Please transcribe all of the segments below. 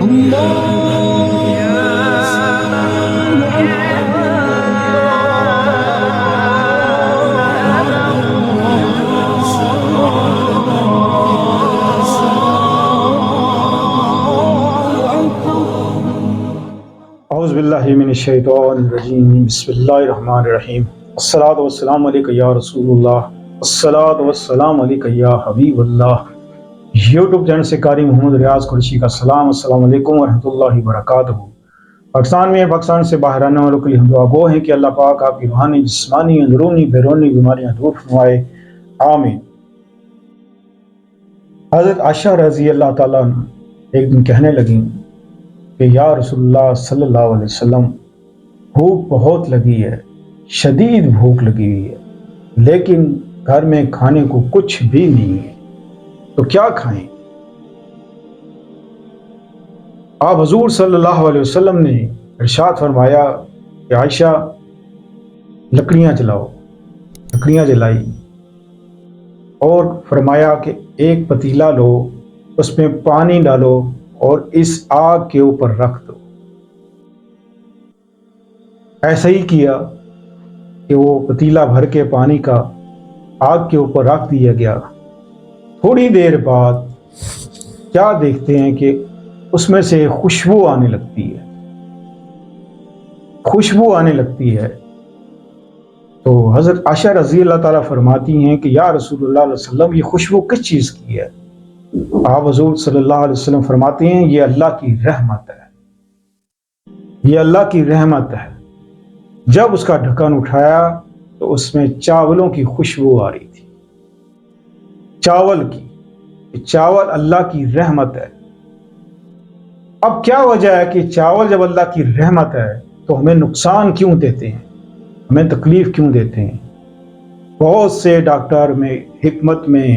اعوذ باللہ من الشیطان الرجیم بسم اللہ الرحمن الرحیم الصلاۃ والسلام علیک یا رسول اللہ الصلاۃ والسلام علیک یا حبیب اللہ۔ یوٹیوب چینل سے قاری محمد ریاض قریشی کا سلام، السلام علیکم ورحمۃ اللہ وبرکاتہ۔ پاکستان میں پاکستان سے باہر آنے والوں کے لیے ہم دعا گو ہیں کہ اللہ پاک آپ کی روحانی جسمانی اندرونی بیرونی بیماریاں دور فرمائے، آمین۔ حضرت عائشہ رضی اللہ تعالیٰ عنہ ایک دن کہنے لگیں کہ یا رسول اللہ صلی اللہ علیہ وسلم، بھوک بہت لگی ہے، شدید بھوک لگی ہوئی ہے، لیکن گھر میں کھانے کو کچھ بھی نہیں ہے، تو کیا کھائیں؟ آپ حضور صلی اللہ علیہ وسلم نے ارشاد فرمایا کہ عائشہ لکڑیاں جلاؤ، لکڑیاں جلائی اور فرمایا کہ ایک پتیلا لو، اس میں پانی ڈالو اور اس آگ کے اوپر رکھ دو۔ ایسا ہی کیا کہ وہ پتیلا بھر کے پانی کا آگ کے اوپر رکھ دیا گیا۔ تھوڑی دیر بعد کیا دیکھتے ہیں کہ اس میں سے خوشبو آنے لگتی ہے، خوشبو آنے لگتی ہے۔ تو حضرت عائشہ رضی اللہ تعالیٰ فرماتی ہیں کہ یا رسول اللہ علیہ وسلم، یہ خوشبو کس چیز کی ہے؟ آپ حضور صلی اللہ علیہ وسلم فرماتے ہیں یہ اللہ کی رحمت ہے، یہ اللہ کی رحمت ہے۔ جب اس کا ڈھکن اٹھایا تو اس میں چاولوں کی خوشبو آ رہی تھی، چاول کی، چاول اللہ کی رحمت ہے۔ اب کیا وجہ ہے کہ چاول جب اللہ کی رحمت ہے تو ہمیں نقصان کیوں دیتے ہیں، ہمیں تکلیف کیوں دیتے ہیں؟ بہت سے ڈاکٹر میں حکمت میں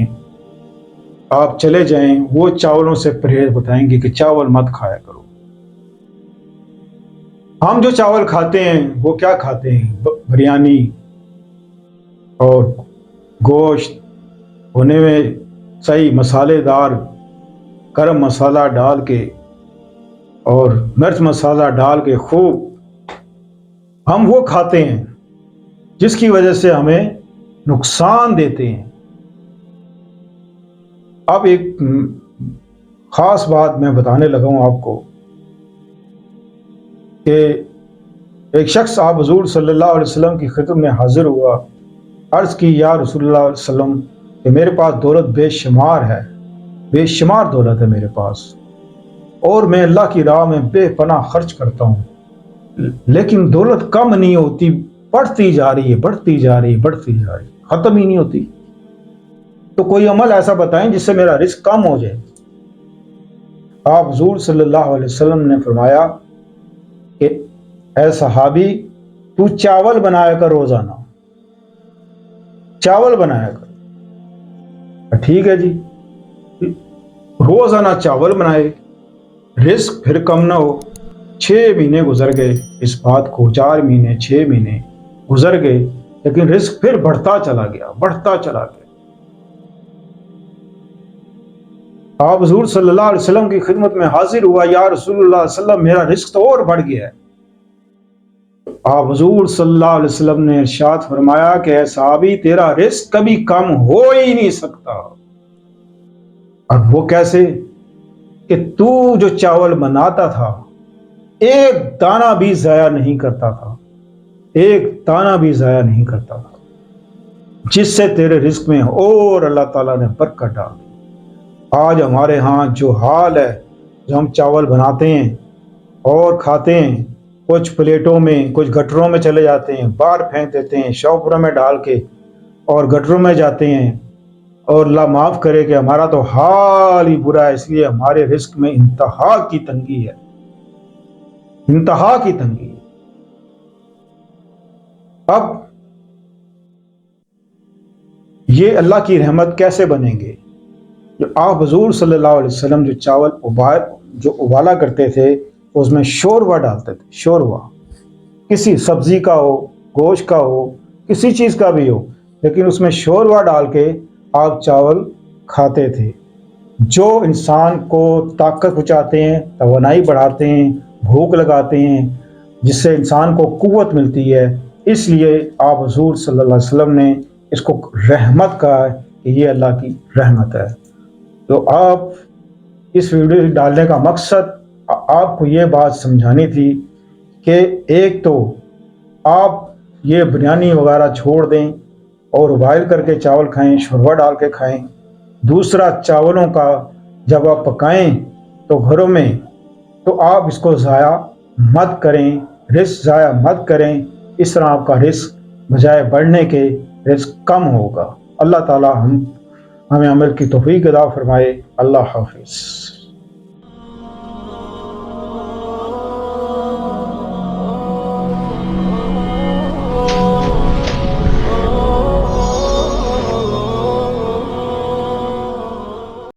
آپ چلے جائیں، وہ چاولوں سے پرہیز بتائیں گے کہ چاول مت کھایا کرو۔ ہم جو چاول کھاتے ہیں وہ کیا کھاتے ہیں؟ بریانی اور گوشت ہونے میں صحیح مسالے دار، گرم مسالہ ڈال کے اور مرچ مسالہ ڈال کے خوب ہم وہ کھاتے ہیں جس کی وجہ سے ہمیں نقصان دیتے ہیں۔ اب ایک خاص بات میں بتانے لگا ہوں آپ کو کہ ایک شخص آپ حضور صلی اللہ علیہ وسلم کی خدمت میں حاضر ہوا، عرض کی یا رسول اللہ علیہ وسلم کہ میرے پاس دولت بے شمار ہے، بے شمار دولت ہے میرے پاس، اور میں اللہ کی راہ میں بے پناہ خرچ کرتا ہوں، لیکن دولت کم نہیں ہوتی، بڑھتی جا رہی ہے، بڑھتی جا رہی ہے، بڑھتی جا رہی ہے، ختم ہی نہیں ہوتی۔ تو کوئی عمل ایسا بتائیں جس سے میرا رزق کم ہو جائے۔ آپ حضور صلی اللہ علیہ وسلم نے فرمایا کہ اے صحابی، تو چاول بنایا کر، روزانہ چاول بنایا کر۔ ٹھیک ہے جی، روزانہ چاول بنائے، رزق پھر کم نہ ہو۔ 6 مہینے گزر گئے اس بات کو، 4 مہینے 6 مہینے گزر گئے، لیکن رزق پھر بڑھتا چلا گیا، بڑھتا چلا گیا۔ آپ حضور صلی اللہ علیہ وسلم کی خدمت میں حاضر ہوا، یا رسول اللہ علیہ وسلم میرا رزق تو اور بڑھ گیا ہے۔ آپ حضور صلی اللہ علیہ وسلم نے ارشاد فرمایا کہ اے صحابی، تیرا رزق کبھی کم ہو ہی نہیں سکتا۔ اور وہ کیسے؟ کہ تو جو چاول بناتا تھا ایک دانہ بھی ضائع نہیں کرتا تھا، ایک دانہ بھی ضائع نہیں کرتا تھا، جس سے تیرے رزق میں اور اللہ تعالیٰ نے برکت ڈال دی۔ آج ہمارے ہاں جو حال ہے، جو ہم چاول بناتے ہیں اور کھاتے ہیں، کچھ پلیٹوں میں، کچھ گٹروں میں چلے جاتے ہیں، باہر پھینک دیتے ہیں، شوپروں میں ڈال کے، اور گٹروں میں جاتے ہیں، اور اللہ معاف کرے کہ ہمارا تو حال ہی برا ہے۔ اس لیے ہمارے رزق میں انتہا کی تنگی ہے، انتہا کی تنگی ہے۔ اب یہ اللہ کی رحمت کیسے بنیں گے؟ جو آپ حضور صلی اللہ علیہ وسلم جو چاول ابالا کرتے تھے، اس میں شوربہ ڈالتے تھے، شوربہ، کسی سبزی کا ہو، گوشت کا ہو، کسی چیز کا بھی ہو، لیکن اس میں شوربہ ڈال کے آپ چاول کھاتے تھے۔ جو انسان کو طاقت پہنچاتے ہیں، توانائی بڑھاتے ہیں، بھوک لگاتے ہیں، جس سے انسان کو قوت ملتی ہے، اس لیے آپ حضور صلی اللہ علیہ وسلم نے اس کو رحمت کہا ہے کہ یہ اللہ کی رحمت ہے۔ تو آپ اس ویڈیو ڈالنے کا مقصد آپ کو یہ بات سمجھانی تھی کہ ایک تو آپ یہ بریانی وغیرہ چھوڑ دیں اور بوائل کر کے چاول کھائیں، شوربہ ڈال کے کھائیں۔ دوسرا، چاولوں کا جب آپ پکائیں تو گھروں میں تو آپ اس کو ضائع مت کریں، رزق ضائع مت کریں۔ اس طرح آپ کا رزق بجائے بڑھنے کے رزق کم ہوگا۔ اللہ تعالی ہمیں عمل کی توفیق عطا فرمائے۔ اللہ حافظ۔